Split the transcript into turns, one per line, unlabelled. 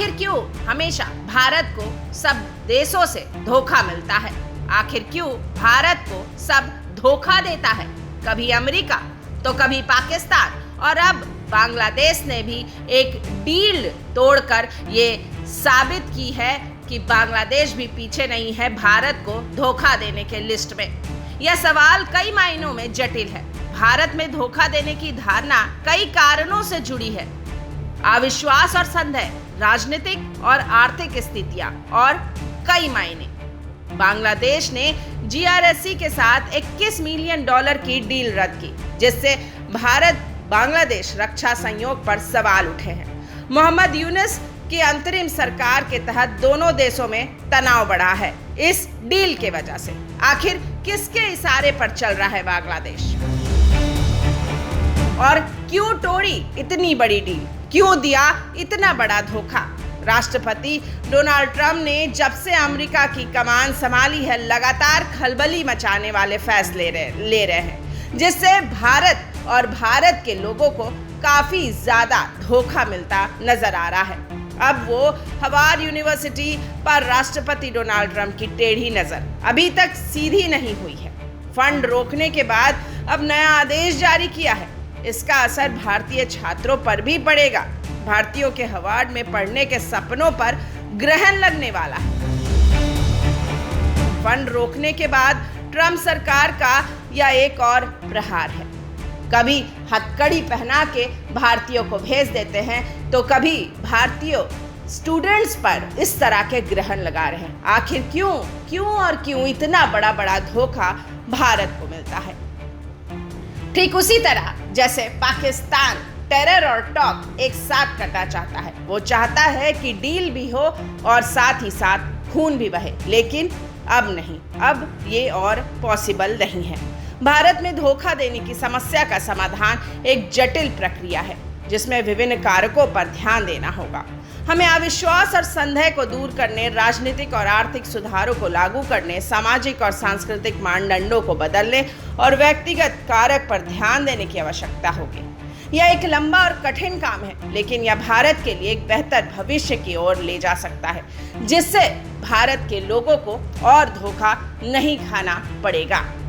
आखिर क्यों हमेशा भारत को सब देशों से धोखा मिलता है? आखिर क्यों भारत को सब धोखा देता है? कभी अमेरिका तो कभी पाकिस्तान और अब बांग्लादेश ने भी एक डील तोड़कर ये साबित की है कि बांग्लादेश भी पीछे नहीं है भारत को धोखा देने के लिस्ट में। यह सवाल कई मायनों में जटिल है। भारत में धोखा देने की धारणा कई कारणों से जुड़ी है। अविश्वास और संदेह, राजनीतिक और आर्थिक स्थितियां और कई मायने। बांग्लादेश ने जीआरएससी के साथ $21 मिलियन की डील रद्द की, जिससे भारत बांग्लादेश रक्षा सहयोग पर सवाल उठे हैं। मोहम्मद यूनुस की अंतरिम सरकार के तहत दोनों देशों में तनाव बढ़ा है इस डील के वजह से। आखिर किसके इशारे पर चल रहा है बांग्लादेश और क्यों तोड़ी इतनी बड़ी डील? क्यों दिया इतना बड़ा धोखा? राष्ट्रपति डोनाल्ड ट्रंप ने जब से अमेरिका की कमान संभाली है, लगातार खलबली मचाने वाले फैसले ले रहे हैं, जिससे भारत और भारत के लोगों को काफी ज्यादा धोखा मिलता नजर आ रहा है। अब वो हार्वर्ड यूनिवर्सिटी पर राष्ट्रपति डोनाल्ड ट्रंप की टेढ़ी नजर अभी तक सीधी नहीं हुई है। फंड रोकने के बाद अब नया आदेश जारी किया है। इसका असर भारतीय छात्रों पर भी पड़ेगा। भारतीयों के हार्वर्ड में पढ़ने के सपनों पर ग्रहण लगने वाला है। फंड रोकने के बाद ट्रंप सरकार का यह एक और प्रहार है। कभी हथकड़ी पहना के भारतीयों को भेज देते हैं तो कभी भारतीय स्टूडेंट्स पर इस तरह के ग्रहण लगा रहे हैं। आखिर क्यों इतना बड़ा धोखा भारत को मिलता है? ठीक उसी तरह जैसे पाकिस्तान टेरर और टॉक एक साथ करना चाहता है। वो चाहता है कि डील भी हो और साथ ही साथ खून भी बहे, लेकिन अब नहीं, अब ये और पॉसिबल नहीं है। भारत में धोखा देने की समस्या का समाधान एक जटिल प्रक्रिया है, जिसमें विभिन्न कारकों पर ध्यान देना होगा। हमें अविश्वास और संदेह को दूर करने, राजनीतिक और आर्थिक सुधारों को लागू करने, सामाजिक और सांस्कृतिक मानदंडों को बदलने और व्यक्तिगत कारक पर ध्यान देने की आवश्यकता होगी। यह एक लंबा और कठिन काम है, लेकिन यह भारत के लिए एक बेहतर भविष्य की ओर ले जा सकता है, जिससे भारत के लोगों को और धोखा नहीं खाना पड़ेगा।